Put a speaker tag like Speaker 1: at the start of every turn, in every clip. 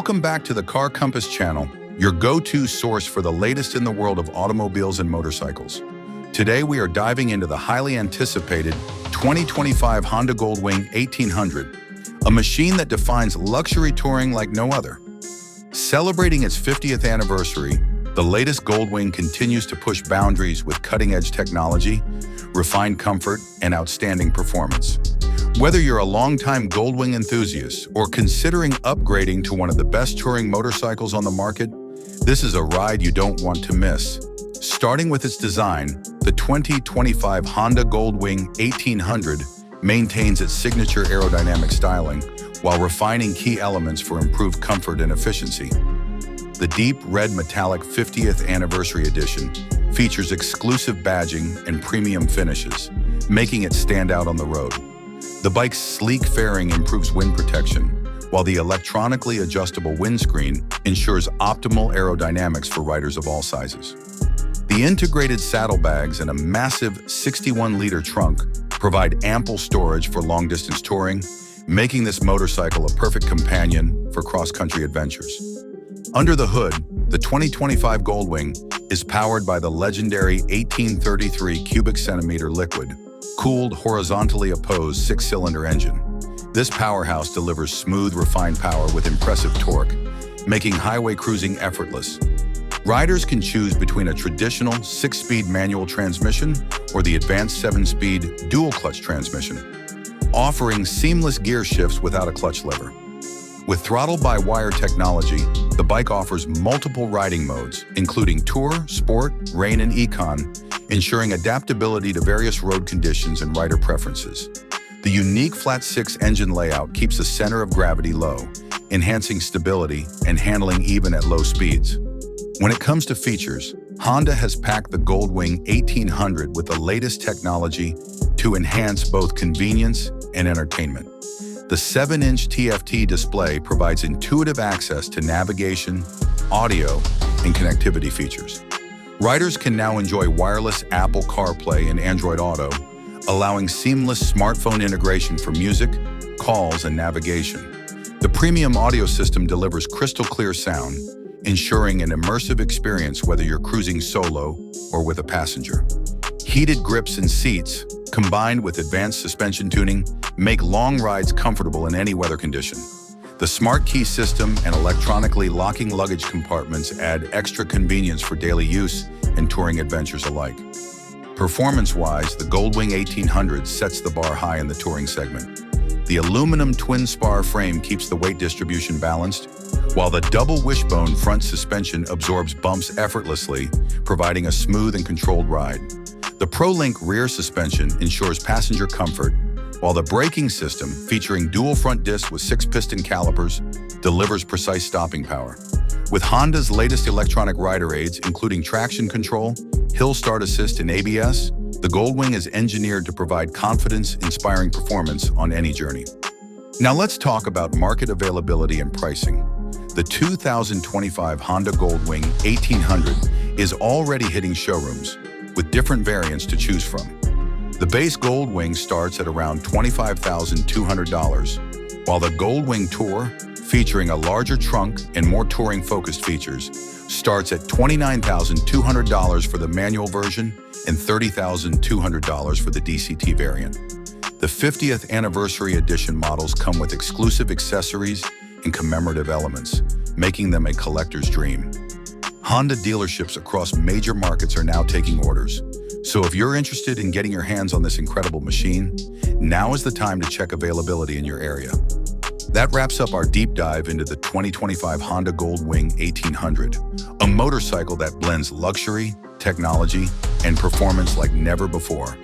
Speaker 1: Welcome back to the Car Compass channel, your go-to source for the latest in the world of automobiles and motorcycles. Today we are diving into the highly anticipated 2025 Honda Goldwing 1800, a machine that defines luxury touring like no other. Celebrating its 50th anniversary, the latest Goldwing continues to push boundaries with cutting-edge technology, refined comfort, and outstanding performance. Whether you're a longtime Goldwing enthusiast or considering upgrading to one of the best touring motorcycles on the market, this is a ride you don't want to miss. Starting with its design, the 2025 Honda Goldwing 1800 maintains its signature aerodynamic styling while refining key elements for improved comfort and efficiency. The deep red metallic 50th anniversary edition features exclusive badging and premium finishes, making it stand out on the road. The bike's sleek fairing improves wind protection, while the electronically adjustable windscreen ensures optimal aerodynamics for riders of all sizes. The integrated saddlebags and a massive 61-liter trunk provide ample storage for long-distance touring, making this motorcycle a perfect companion for cross-country adventures. Under the hood, the 2025 Goldwing is powered by the legendary 1833 cubic centimeter liquid-cooled, horizontally opposed six-cylinder engine. This powerhouse delivers smooth, refined power with impressive torque, making highway cruising effortless. Riders can choose between a traditional 6-speed manual transmission or the advanced 7-speed dual-clutch transmission, offering seamless gear shifts without a clutch lever. With throttle-by-wire technology, the bike offers multiple riding modes, including Tour, Sport, Rain, and Econ, ensuring adaptability to various road conditions and rider preferences. The unique flat-six engine layout keeps the center of gravity low, enhancing stability and handling even at low speeds. When it comes to features, Honda has packed the Goldwing 1800 with the latest technology to enhance both convenience and entertainment. The 7-inch TFT display provides intuitive access to navigation, audio, and connectivity features. Riders can now enjoy wireless Apple CarPlay and Android Auto, allowing seamless smartphone integration for music, calls, and navigation. The premium audio system delivers crystal-clear sound, ensuring an immersive experience whether you're cruising solo or with a passenger. Heated grips and seats, combined with advanced suspension tuning, make long rides comfortable in any weather condition. The smart key system and electronically locking luggage compartments add extra convenience for daily use and touring adventures alike. Performance-wise, the Goldwing 1800 sets the bar high in the touring segment. The aluminum twin-spar frame keeps the weight distribution balanced, while the double wishbone front suspension absorbs bumps effortlessly, providing a smooth and controlled ride. The ProLink rear suspension ensures passenger comfort, while the braking system, featuring dual front discs with 6-piston calipers, delivers precise stopping power. With Honda's latest electronic rider aids, including traction control, hill start assist, and ABS, the Goldwing is engineered to provide confidence-inspiring performance on any journey. Now let's talk about market availability and pricing. The 2025 Honda Goldwing 1800 is already hitting showrooms, with different variants to choose from. The base Goldwing starts at around $25,200, while the Goldwing Tour, featuring a larger trunk and more touring-focused features, starts at $29,200 for the manual version and $30,200 for the DCT variant. The 50th anniversary edition models come with exclusive accessories and commemorative elements, making them a collector's dream. Honda dealerships across major markets are now taking orders, so if you're interested in getting your hands on this incredible machine, now is the time to check availability in your area. That wraps up our deep dive into the 2025 Honda Goldwing 1800, a motorcycle that blends luxury, technology, and performance like never before.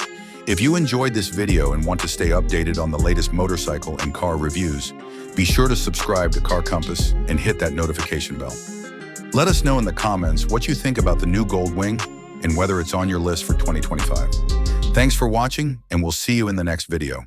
Speaker 1: If you enjoyed this video and want to stay updated on the latest motorcycle and car reviews, be sure to subscribe to Car Compass and hit that notification bell. Let us know in the comments what you think about the new Goldwing and whether it's on your list for 2025. Thanks for watching, and we'll see you in the next video.